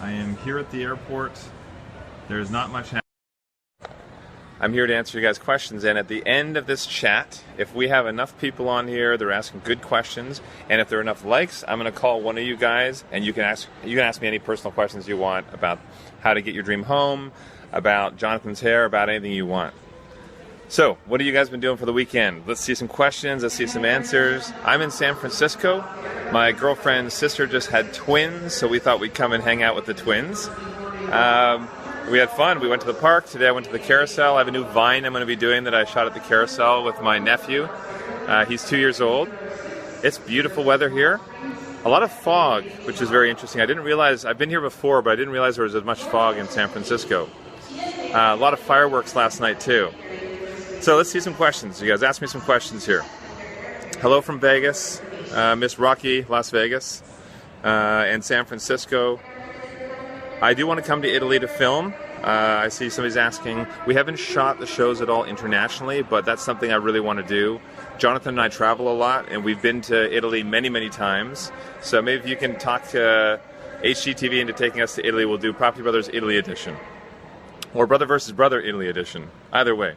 I am here at the airport. There's not much happening. I'm here to answer you guys' questions, and at the end of this chat, if we have enough people on here, they're asking good questions, and if there are enough likes, I'm going to call one of you guys, and you can ask me any personal questions you want about how to get your dream home, about Jonathan's hair, about anything you want. So, what have you guys been doing for the weekend? Let's see some questions, let's see some answers. I'm in San Francisco. My girlfriend's sister just had twins, so we thought we'd come and hang out with the twins. We had fun. We went to the park. Today I went to the carousel. I have a new Vine I'm going to be doing that I shot at the carousel with my nephew. He's 2 years old. It's beautiful weather here. A lot of fog, which is very interesting. I didn't realize, I've been here before, but I didn't realize there was as much fog in San Francisco. A lot of fireworks last night too. So let's see some questions. You guys ask me some questions here. Hello from Vegas, Miss Rocky, Las Vegas, and San Francisco. I do want to come to Italy to film. I see somebody's asking. We haven't shot the shows at all internationally, but that's something I really want to do. Jonathan and I travel a lot, and we've been to Italy many, many times. So maybe if you can talk to HGTV into taking us to Italy, we'll do Property Brothers Italy Edition. Or Brother vs. Brother Italy Edition. Either way.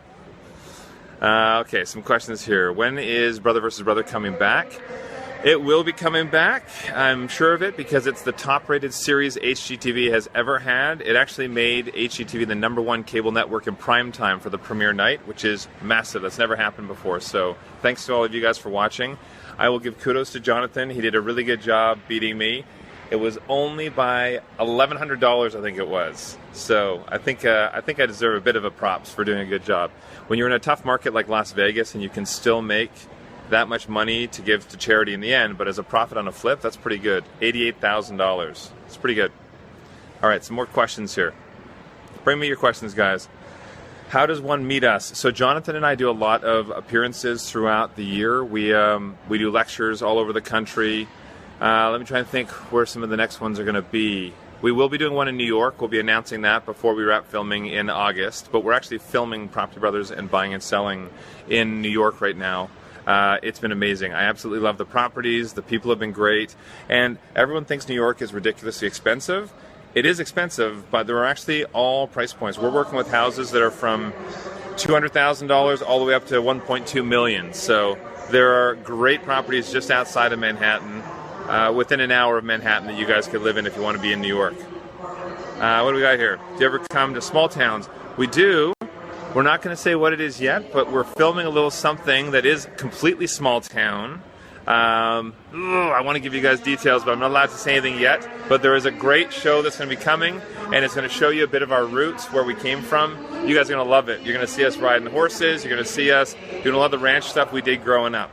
Okay, some questions here. When is Brother vs. Brother coming back? It will be coming back, I'm sure of it, because it's the top-rated series HGTV has ever had. It actually made HGTV the #1 cable network in prime time for the premiere night, which is massive. That's never happened before. So thanks to all of you guys for watching. I will give kudos to Jonathan. He did a really good job beating me. It was only by $1,100, I think it was. So I think I deserve a bit of a props for doing a good job. When you're in a tough market like Las Vegas and you can still make that much money to give to charity in the end, but as a profit on a flip, that's pretty good. $88,000. It's pretty good. All right, some more questions here. Bring me your questions, guys. How does one meet us? So Jonathan and I do a lot of appearances throughout the year. We do lectures all over the country. Let me try and think where some of the next ones are going to be. We will be doing one in New York. We'll be announcing that before we wrap filming in August. But we're actually filming Property Brothers and Buying and Selling in New York right now. It's been amazing. I absolutely love the properties. The people have been great. And everyone thinks New York is ridiculously expensive. It is expensive, but there are actually all price points. We're working with houses that are from $200,000 all the way up to $1.2 million. So there are great properties just outside of Manhattan, within an hour of Manhattan, that you guys could live in if you want to be in New York. What do we got here? Do you ever come to small towns? We do. We're not going to say what it is yet, but we're filming a little something that is completely small town. I want to give you guys details, but I'm not allowed to say anything yet. But there is a great show that's going to be coming, and it's going to show you a bit of our roots, where we came from. You guys are going to love it. You're going to see us riding horses. You're going to see us doing a lot of the ranch stuff we did growing up.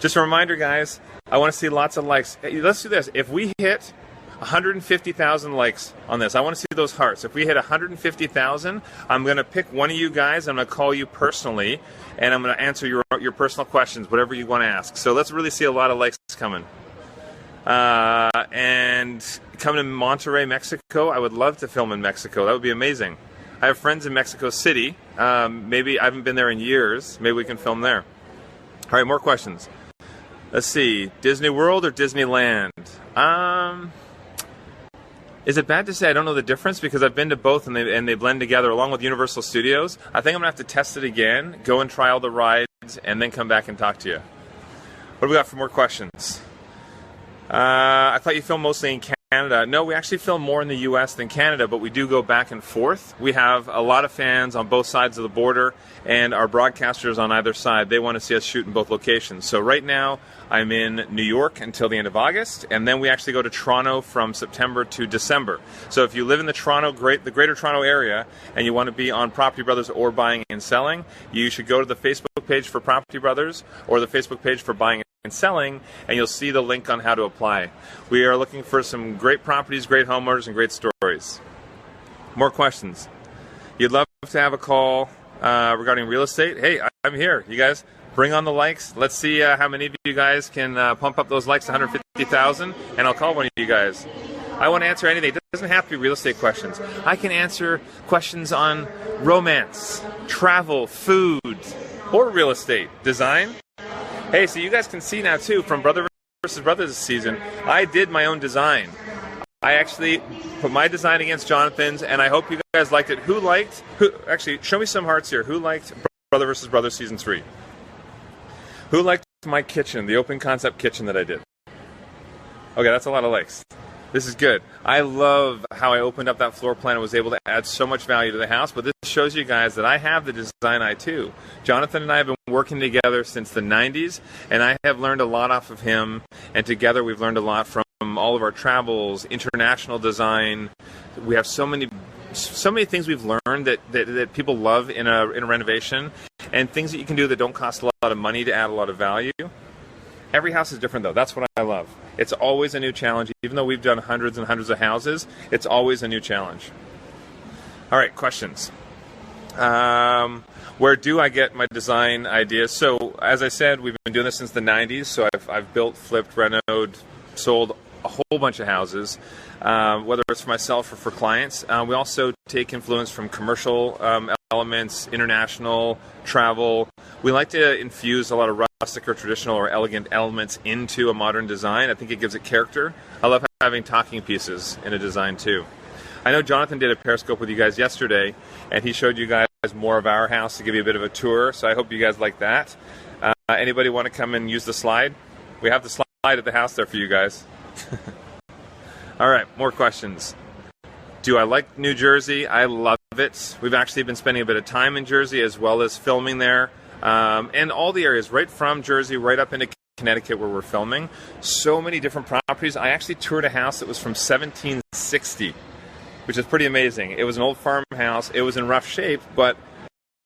Just a reminder, guys, I want to see lots of likes. Hey, let's do this. If we hit 150,000 likes on this, I want to see those hearts. If we hit 150,000, I'm going to pick one of you guys. I'm going to call you personally, and I'm going to answer your personal questions, whatever you want to ask. So let's really see a lot of likes coming. And coming to Monterrey, Mexico, I would love to film in Mexico. That would be amazing. I have friends in Mexico City. Maybe I haven't been there in years. Maybe we can film there. All right, more questions. Let's see. Disney World or Disneyland? Is it bad to say I don't know the difference? Because I've been to both, and they blend together along with Universal Studios. I think I'm going to have to test it again, go and try all the rides, and then come back and talk to you. What do we got for more questions? I thought you filmed mostly in Canada. No, we actually film more in the U.S. than Canada, but we do go back and forth. We have a lot of fans on both sides of the border, and our broadcasters on either side, they want to see us shoot in both locations. So right now, I'm in New York until the end of August, and then we actually go to Toronto from September to December. So if you live in the Greater Toronto area, and you want to be on Property Brothers or Buying and Selling, you should go to the Facebook page for Property Brothers or the Facebook page for Buying and Selling, and you'll see the link on how to apply. We are looking for some great properties, great homeowners, and great stories. More questions? You'd love to have a call regarding real estate? Hey, I'm here. You guys, bring on the likes. Let's see how many of you guys can pump up those likes to 150,000, and I'll call one of you guys. I want to answer anything. It doesn't have to be real estate questions. I can answer questions on romance, travel, food, or real estate, design. Hey, so you guys can see now, too, from Brother vs. Brother this season, I did my own design. I actually put my design against Jonathan's, and I hope you guys liked it. Actually, show me some hearts here. Who liked Brother vs. Brother Season 3? Who liked my kitchen, the open concept kitchen that I did? Okay, that's a lot of likes. This is good. I love how I opened up that floor plan and was able to add so much value to the house, but this shows you guys that I have the design eye too. Jonathan and I have been working together since the 90s, and I have learned a lot off of him, and together we've learned a lot from all of our travels, international design. We have so many things we've learned that people love in a renovation, and things that you can do that don't cost a lot of money to add a lot of value. Every house is different, though. That's what I love. It's always a new challenge. Even though we've done hundreds and hundreds of houses, it's always a new challenge. All right, questions. Where do I get my design ideas? So, as I said, we've been doing this since the 90s. So I've built, flipped, renoed, sold a whole bunch of houses, whether it's for myself or for clients. We also take influence from commercial elements, international, travel. We like to infuse a lot of rustic or traditional or elegant elements into a modern design. I think it gives it character. I love having talking pieces in a design too. I know Jonathan did a Periscope with you guys yesterday, and he showed you guys more of our house to give you a bit of a tour, so I hope you guys like that. Anybody want to come and use the slide? We have the slide at the house there for you guys. All right, more questions. Do I like New Jersey? I love it. We've actually been spending a bit of time in Jersey as well as filming there. And all the areas right from Jersey right up into Connecticut where we're filming. So many different properties. I actually toured a house that was from 1760, which is pretty amazing. It was an old farmhouse. It was in rough shape, but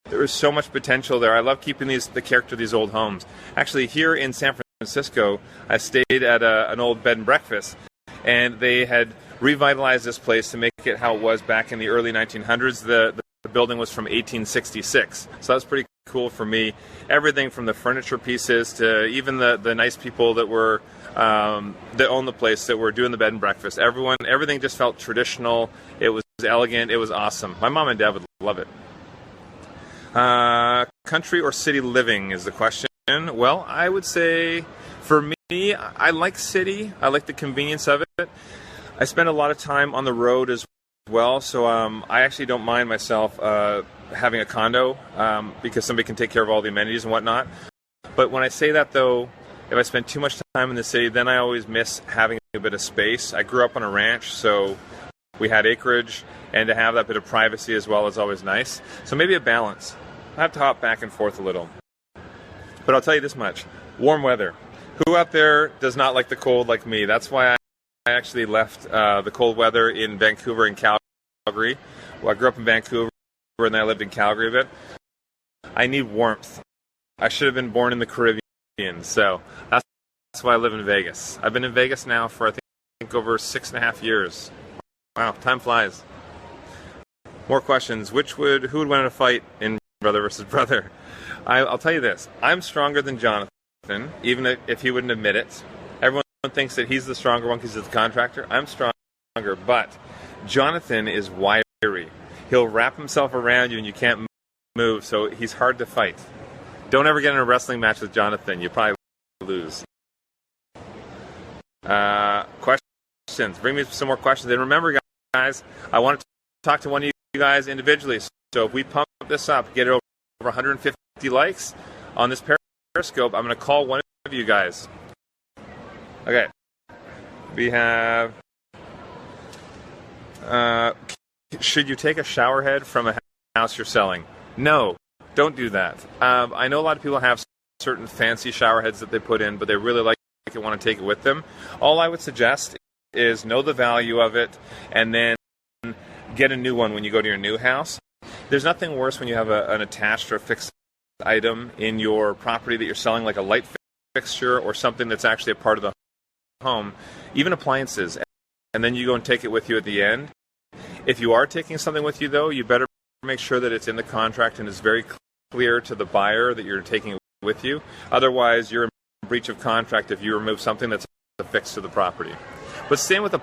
there was so much potential there. I love keeping the character of these old homes. Actually, here in San Francisco, I stayed at an old bed and breakfast, and they had revitalized this place to make it how it was back in the early 1900s. The building was from 1866, so that was pretty cool for me. Everything from the furniture pieces to even the nice people that were that owned the place that were doing the bed and breakfast. Everything just felt traditional. It was elegant. It was awesome. My mom and dad would love it. Country or city living is the question. Well, I would say for me, I like city. I like the convenience of it. I spend a lot of time on the road as well, so I actually don't mind myself having a condo because somebody can take care of all the amenities and whatnot. But when I say that, though, if I spend too much time in the city, then I always miss having a bit of space. I grew up on a ranch, so we had acreage, and to have that bit of privacy as well is always nice. So maybe a balance. I have to hop back and forth a little. But I'll tell you this much. Warm weather. Who out there does not like the cold like me? That's why I actually left the cold weather in Vancouver and Calgary. Well, I grew up in Vancouver, and then I lived in Calgary a bit. I need warmth. I should have been born in the Caribbean, so that's why I live in Vegas. I've been in Vegas now for, I think over 6.5 years. Wow, time flies. More questions. Who would win in a fight in brother versus brother? I'll tell you this. I'm stronger than Jonathan, even if he wouldn't admit it. Everyone thinks that he's the stronger one because he's the contractor. I'm stronger, but Jonathan is wiry. He'll wrap himself around you and you can't move, so he's hard to fight. Don't ever get in a wrestling match with Jonathan. You probably lose. Questions. Bring me some more questions. And remember, guys, I want to talk to one of you guys individually. So if we pump this up, get it over 150 likes on this Periscope, I'm going to call one of you guys. Okay. We have... should you take a shower head from a house you're selling? No, don't do that. I know a lot of people have certain fancy shower heads that they put in, but they really like it, want to take it with them. All I would suggest is know the value of it, and then get a new one when you go to your new house. There's nothing worse when you have an attached or a fixed item in your property that you're selling, like a light fixture or something that's actually a part of the home, even appliances, and then you go and take it with you at the end. If you are taking something with you, though, you better make sure that it's in the contract and is very clear to the buyer that you're taking it with you. Otherwise, you're in breach of contract if you remove something that's affixed to the property. But same with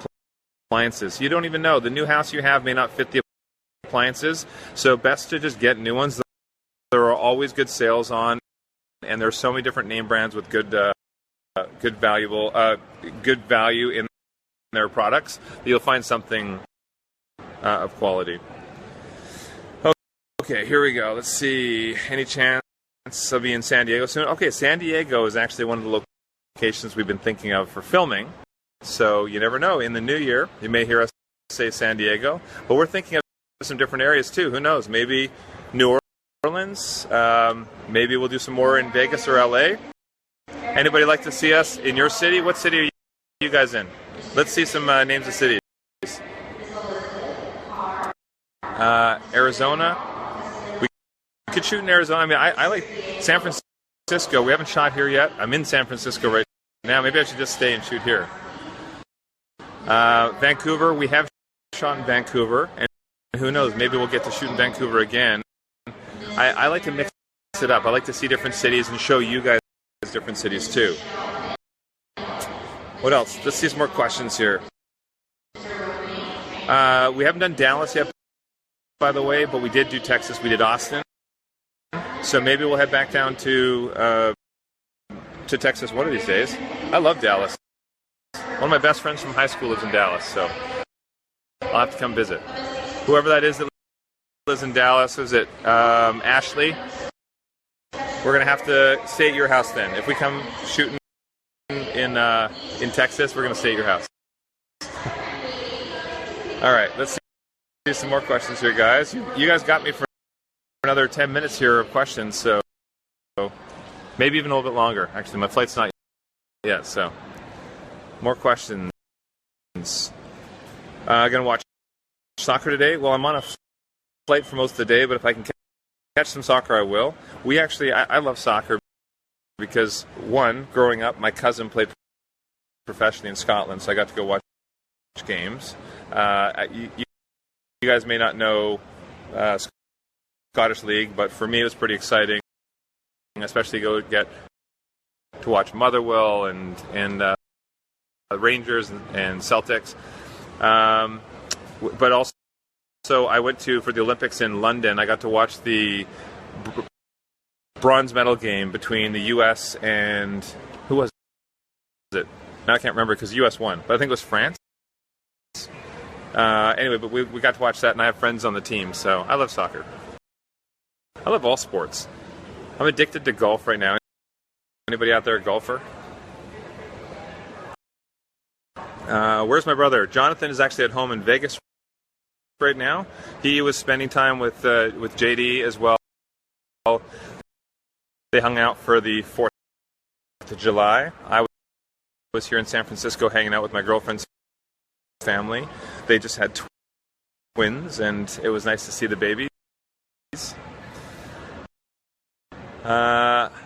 appliances. You don't even know. The new house you have may not fit the appliances, so best to just get new ones. There are always good sales on, and there's so many different name brands with good value in their products, you'll find something of quality. Okay, here we go. Let's see. Any chance I'll be in San Diego soon? Okay, San Diego is actually one of the locations we've been thinking of for filming. So you never know. In the new year, you may hear us say San Diego. But we're thinking of some different areas too. Who knows? Maybe New Orleans. Maybe we'll do some more in Vegas or LA. Anybody like to see us in your city? What city are you guys in? Let's see some names of cities. Arizona. We could shoot in Arizona. I mean, I like San Francisco. We haven't shot here yet. I'm in San Francisco right now. Maybe I should just stay and shoot here. Vancouver. We have shot in Vancouver. And who knows? Maybe we'll get to shoot in Vancouver again. I like to mix it up. I like to see different cities and show you guys different cities too. What else? Let's see some more questions here. We haven't done Dallas yet, by the way, but we did do Texas. We did Austin. So maybe we'll head back down to Texas one of these days. I love Dallas. One of my best friends from high school lives in Dallas, so I'll have to come visit. Whoever that is that lives in Dallas, is it Ashley? We're going to have to stay at your house then. If we come shooting in Texas, we're going to stay at your house. All right, let's see some more questions here, guys. You guys got me for another 10 minutes here of questions, so maybe even a little bit longer. Actually, my flight's not yet, so more questions. Going to watch soccer today? Well, I'm on a flight for most of the day, but if I can catch some soccer, I will. I love soccer because, one, growing up, my cousin played professionally in Scotland, so I got to go watch games. You guys may not know Scottish League, but for me it was pretty exciting, especially get to watch Motherwell and Rangers and Celtics. But also I went for the Olympics in London. I got to watch the bronze medal game between the U.S. and who was it? Now I can't remember because the U.S. won, but I think it was France. Anyway, but we got to watch that, and I have friends on the team, so I love soccer. I love all sports. I'm addicted to golf right now. Anybody out there a golfer? Where's my brother? Jonathan is actually at home in Vegas right now. He was spending time with JD as well. They hung out for the 4th of July. I was here in San Francisco hanging out with my girlfriend's family. They just had twins, and it was nice to see the babies.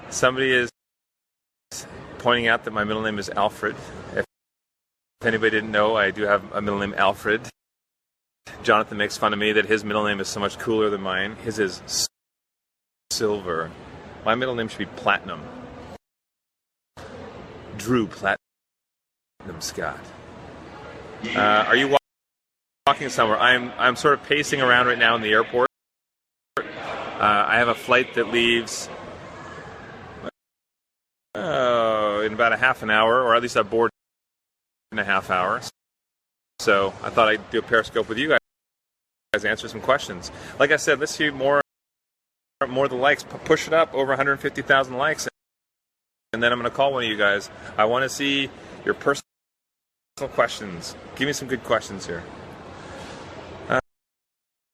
Somebody is pointing out that my middle name is Alfred. If anybody didn't know, I do have a middle name Alfred. Jonathan makes fun of me that his middle name is so much cooler than mine. His is Silver. My middle name should be Platinum. Drew Platinum Scott. Are you walking somewhere? I'm sort of pacing around right now in the airport. I have a flight that leaves in about a half an hour, or at least I board in a half hour. So I thought I'd do a Periscope with you guys, answer some questions. Like I said, let's see more of the likes. Push it up over 150,000 likes, and then I'm going to call one of you guys. I want to see your personal questions. Give me some good questions here.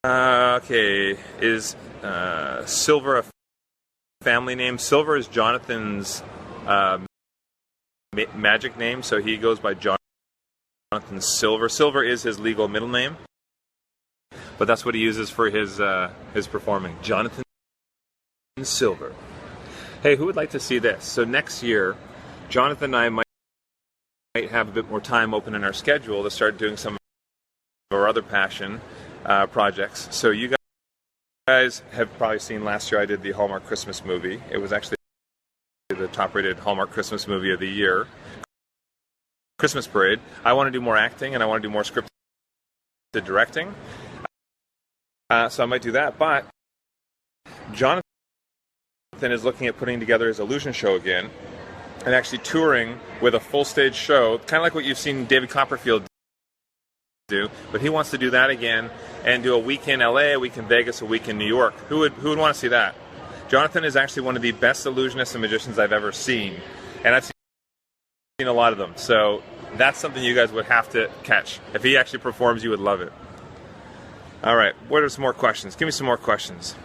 Okay, is Silver a family name? Silver is Jonathan's magic name, so he goes by Jonathan Silver. Silver is his legal middle name, but that's what he uses for his performing. Jonathan Silver. Hey, who would like to see this? So next year, Jonathan and I might have a bit more time open in our schedule to start doing some of our other passion projects. So you guys have probably seen last year I did the Hallmark Christmas movie. It was actually the top-rated Hallmark Christmas movie of the year. Christmas Parade. I want to do more acting, and I want to do more scripted directing. So I might do that. But Jonathan is looking at putting together his illusion show again and actually touring with a full-stage show, kind of like what you've seen David Copperfield do, but he wants to do that again and do a week in LA, a week in Vegas, a week in New York. Who would want to see that? Jonathan is actually one of the best illusionists and magicians I've ever seen, and I've seen a lot of them. So that's something you guys would have to catch. If he actually performs, you would love it. All right, what are some more questions? Give me some more questions.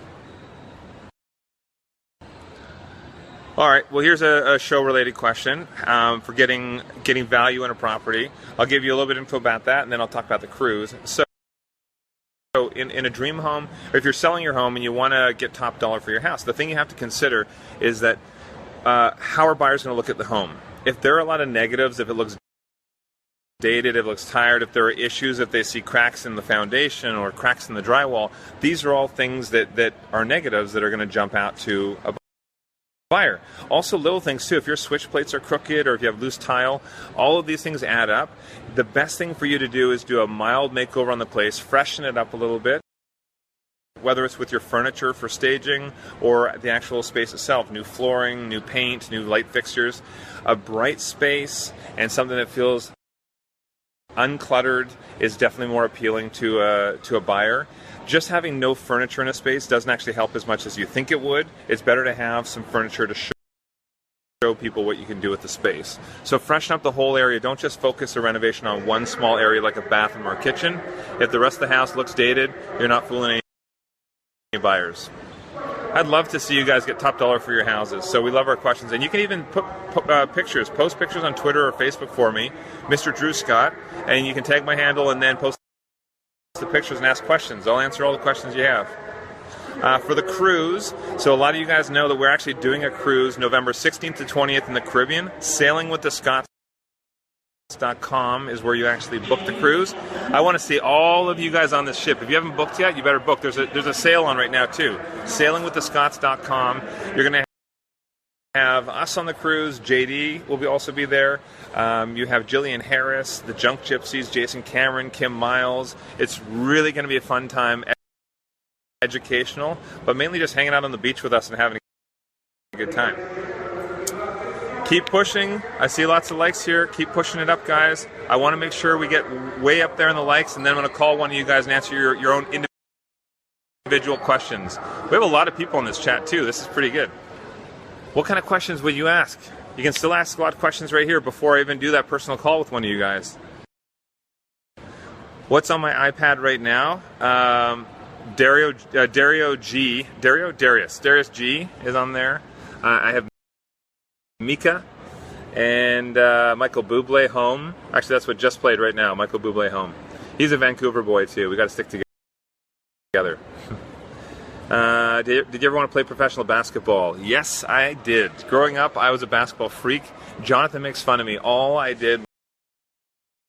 All right, well, here's a show-related question for getting value in a property. I'll give you a little bit of info about that, and then I'll talk about the cruise. So in a dream home, or if you're selling your home and you want to get top dollar for your house, the thing you have to consider is that how are buyers going to look at the home? If there are a lot of negatives, if it looks dated, if it looks tired, if there are issues, if they see cracks in the foundation or cracks in the drywall, these are all things that are negatives that are going to jump out to a buyer. Also little things too, if your switch plates are crooked or if you have loose tile, all of these things add up. The best thing for you to do is do a mild makeover on the place, freshen it up a little bit, whether it's with your furniture for staging or the actual space itself, new flooring, new paint, new light fixtures. A bright space and something that feels uncluttered is definitely more appealing to a buyer. Just having no furniture in a space doesn't actually help as much as you think it would. It's better to have some furniture to show people what you can do with the space. So freshen up the whole area. Don't just focus a renovation on one small area like a bathroom or kitchen. If the rest of the house looks dated, you're not fooling any buyers. I'd love to see you guys get top dollar for your houses. So we love our questions. And you can even post pictures on Twitter or Facebook for me, Mr. Drew Scott, and you can tag my handle and then post the pictures and ask questions. I'll answer all the questions you have. For the cruise, so a lot of you guys know that we're actually doing a cruise November 16th to 20th in the Caribbean. Sailing with the Scots.com is where you actually book the cruise. I want to see all of you guys on this ship. If you haven't booked yet, you better book. There's a sale on right now too. Sailing with the Scots.com. You're going to have us on the cruise. JD will also be there. You have Jillian Harris, the Junk Gypsies, Jason Cameron, Kim Miles. It's really going to be a fun time, educational, but mainly just hanging out on the beach with us and having a good time. Keep pushing. I see lots of likes here. Keep pushing it up, guys. I want to make sure we get way up there in the likes, and then I'm going to call one of you guys and answer your own individual questions. We have a lot of people in this chat too. This is pretty good. What kind of questions would you ask? You can still ask a lot of questions right here before I even do that personal call with one of you guys. What's on my iPad right now? Darius G is on there. I have Mika and Michael Bublé Home. Actually, that's what just played right now, Michael Bublé Home. He's a Vancouver boy too. We got to stick together. Did you ever want to play professional basketball? Yes, I did. Growing up, I was a basketball freak. Jonathan makes fun of me. All I did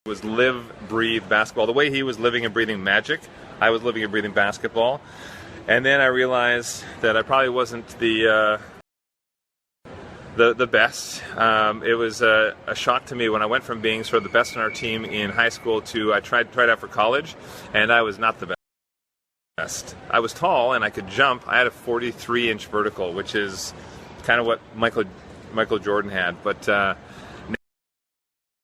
was live, breathe basketball. The way he was living and breathing Magic, I was living and breathing basketball. And then I realized that I probably wasn't the best. It was a shock to me when I went from being sort of the best on our team in high school to I tried out for college, and I was not the best. I was tall and I could jump. I had a 43-inch vertical, which is kind of what Michael Jordan had, but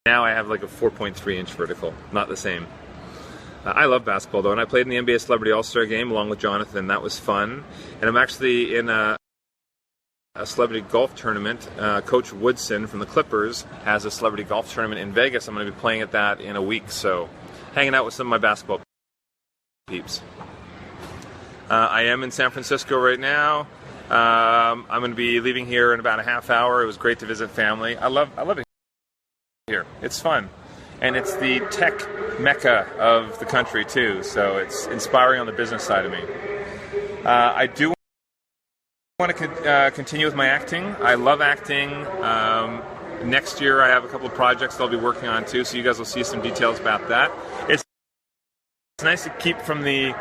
now I have like a 4.3-inch vertical. Not the same. I love basketball though, and I played in the NBA Celebrity All-Star Game along with Jonathan. That was fun. And I'm actually in a celebrity golf tournament. Coach Woodson from the Clippers has a celebrity golf tournament in Vegas. I'm going to be playing at that in a week, so hanging out with some of my basketball peeps. I am in San Francisco right now. I'm going to be leaving here in about a half hour. It was great to visit family. I love it here. It's fun. And it's the tech mecca of the country too, so it's inspiring on the business side of me. I do want to continue with my acting. I love acting. Next year I have a couple of projects that I'll be working on too, so you guys will see some details about that. It's nice to keep from the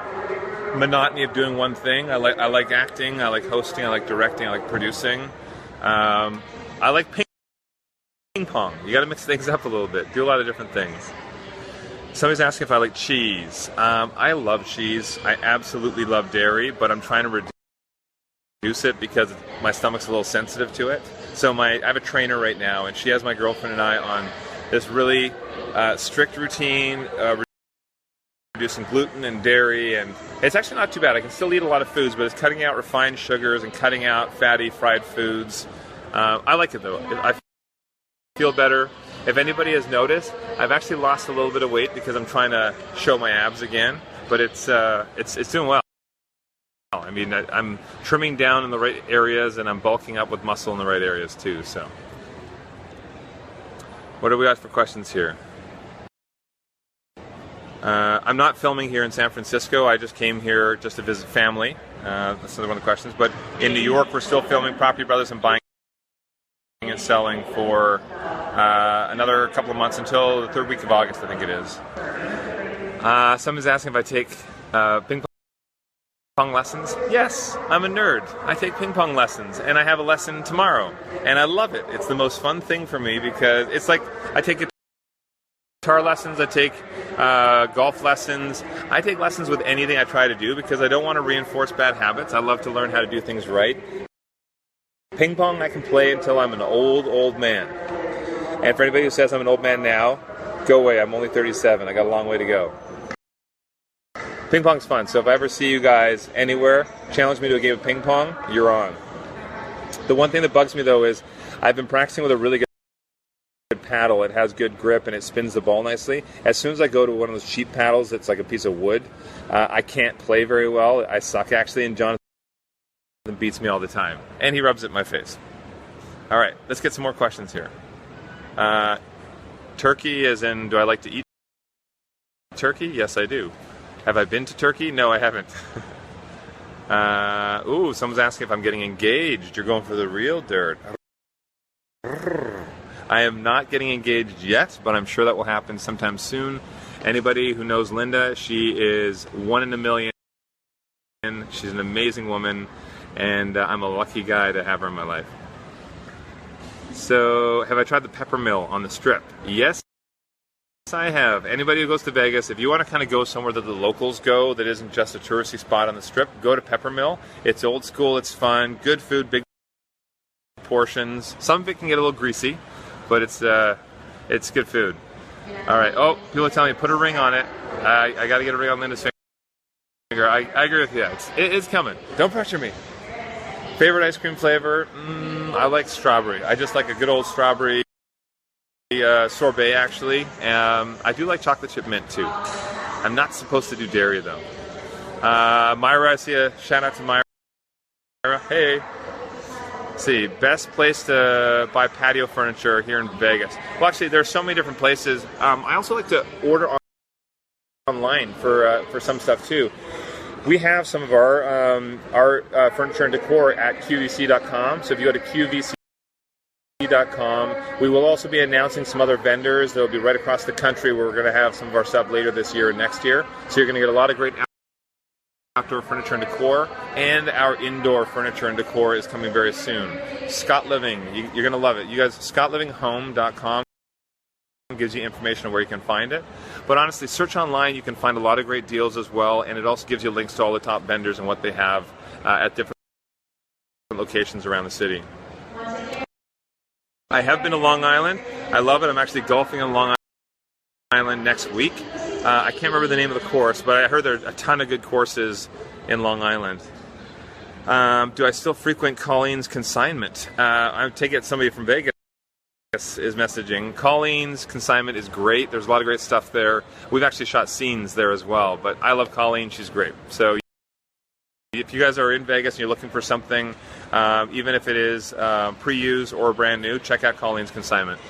monotony of doing one thing. I like acting, I like hosting, I like directing, I like producing. I like ping pong. You got to mix things up a little bit. Do a lot of different things. Somebody's asking if I like cheese. I love cheese. I absolutely love dairy, but I'm trying to reduce it because my stomach's a little sensitive to it. So I have a trainer right now, and she has my girlfriend and I on this really strict routine, do some gluten and dairy, and it's actually not too bad. I can still eat a lot of foods, but it's cutting out refined sugars and cutting out fatty fried foods. I like it though. I feel better. If anybody has noticed, I've actually lost a little bit of weight because I'm trying to show my abs again, but it's doing well. I mean, I'm trimming down in the right areas and I'm bulking up with muscle in the right areas too. So, what do we got for questions here? I'm not filming here in San Francisco. I just came here just to visit family. That's another one of the questions. But in New York, we're still filming Property Brothers and buying and selling for another couple of months until the 3rd week of August, I think it is. Someone's asking if I take ping pong lessons. Yes, I'm a nerd. I take ping pong lessons, and I have a lesson tomorrow, and I love it. It's the most fun thing for me because it's like I take guitar lessons, I take golf lessons. I take lessons with anything I try to do because I don't want to reinforce bad habits. I love to learn how to do things right. Ping pong I can play until I'm an old man. And for anybody who says I'm an old man now, go away. I'm only 37. I got a long way to go. Ping pong's fun, so if I ever see you guys anywhere, challenge me to a game of ping pong, you're on. The one thing that bugs me though is I've been practicing with a really good paddle. It has good grip and it spins the ball nicely. As soon as I go to one of those cheap paddles that's like a piece of wood, I can't play very well. I suck actually, and Jonathan beats me all the time. And he rubs it in my face. All right, let's get some more questions here. Turkey as in, do I like to eat turkey? Yes, I do. Have I been to Turkey? No, I haven't. Ooh, someone's asking if I'm getting engaged. You're going for the real dirt. I am not getting engaged yet, but I'm sure that will happen sometime soon. Anybody who knows Linda, she is 1 in a million. She's an amazing woman, and I'm a lucky guy to have her in my life. So, have I tried the pepper mill on the Strip? Yes, I have. Anybody who goes to Vegas, if you want to kind of go somewhere that the locals go that isn't just a touristy spot on the Strip, go to Pepper Mill. It's old school, it's fun, good food, big portions. Some of it can get a little greasy, but it's good food. All right. Oh, people are telling me put a ring on it. I got to get a ring on Linda's finger. I agree with you. It's coming. Don't pressure me. Favorite ice cream flavor? I like strawberry. I just like a good old strawberry sorbet, actually. I do like chocolate chip mint, too. I'm not supposed to do dairy, though. Myra, I see a shout out to Myra. Hey. Let's see, best place to buy patio furniture here in Vegas. Well, actually, there's so many different places. I also like to order online for some stuff, too. We have some of our furniture and decor at QVC.com. So if you go to QVC.com, we will also be announcing some other vendors that will be right across the country where we're going to have some of our stuff later this year and next year. So you're going to get a lot of great outdoor furniture and decor, and our indoor furniture and decor is coming very soon. Scott Living, you're going to love it. You guys, ScottLivingHome.com gives you information on where you can find it. But honestly, search online. You can find a lot of great deals as well, and it also gives you links to all the top vendors and what they have at different locations around the city. I have been to Long Island. I love it. I'm actually golfing on Long Island next week. I can't remember the name of the course, but I heard there are a ton of good courses in Long Island. Do I still frequent Colleen's Consignment? I take it somebody from Vegas is messaging. Colleen's Consignment is great. There's a lot of great stuff there. We've actually shot scenes there as well, but I love Colleen. She's great. So if you guys are in Vegas and you're looking for something, even if it is pre-used or brand new, check out Colleen's Consignment.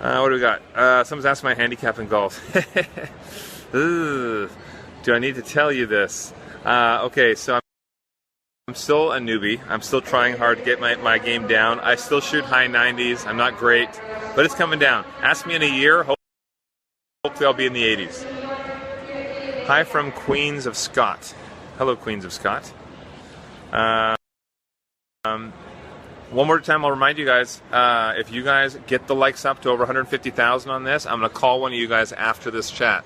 What do we got? Someone's asking my handicap in golf. Do I need to tell you this? Okay, so I'm still a newbie. I'm still trying hard to get my game down. I still shoot high 90s. I'm not great, but it's coming down. Ask me in a year. Hopefully I'll be in the 80s. Hi from Queens of Scott. Hello, Queens of Scott. One more time, I'll remind you guys, if you guys get the likes up to over 150,000 on this, I'm going to call one of you guys after this chat.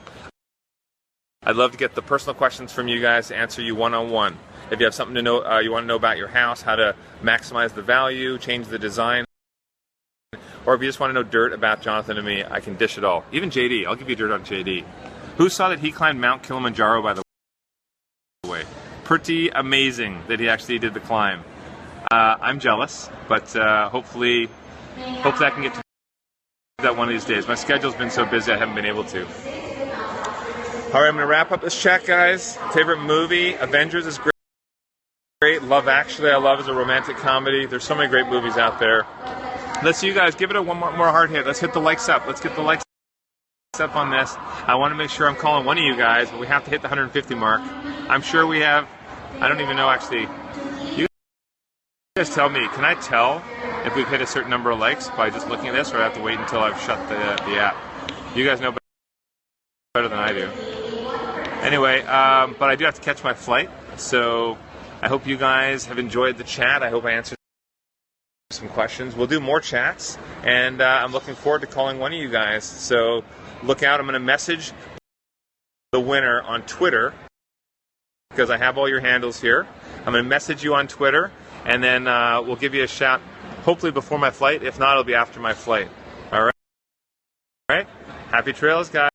I'd love to get the personal questions from you guys to answer you one-on-one. If you have something to know, you want to know about your house, how to maximize the value, change the design, or if you just want to know dirt about Jonathan and me, I can dish it all. Even JD, I'll give you dirt on JD. Who saw that he climbed Mount Kilimanjaro, by the way? Pretty amazing that he actually did the climb. I'm jealous, but hopefully I can get to that one of these days. My schedule's been so busy I haven't been able to. All right, I'm going to wrap up this chat, guys. Favorite movie? Avengers is great. Love Actually, I love as a romantic comedy. There's so many great movies out there. Let's see you guys. Give it a one more hard hit. Let's hit the likes up. Let's get the likes up on this. I want to make sure I'm calling one of you guys, but we have to hit the 150 mark. I'm sure we have. I don't even know, actually. You guys tell me. Can I tell if we've hit a certain number of likes by just looking at this, or I have to wait until I've shut the app? You guys know better than I do. Anyway, but I do have to catch my flight, so I hope you guys have enjoyed the chat. I hope I answered some questions. We'll do more chats, and I'm looking forward to calling one of you guys. So look out. I'm going to message the winner on Twitter, because I have all your handles here. I'm going to message you on Twitter, and then we'll give you a shout, hopefully before my flight. If not, it'll be after my flight. All right? Happy trails, guys.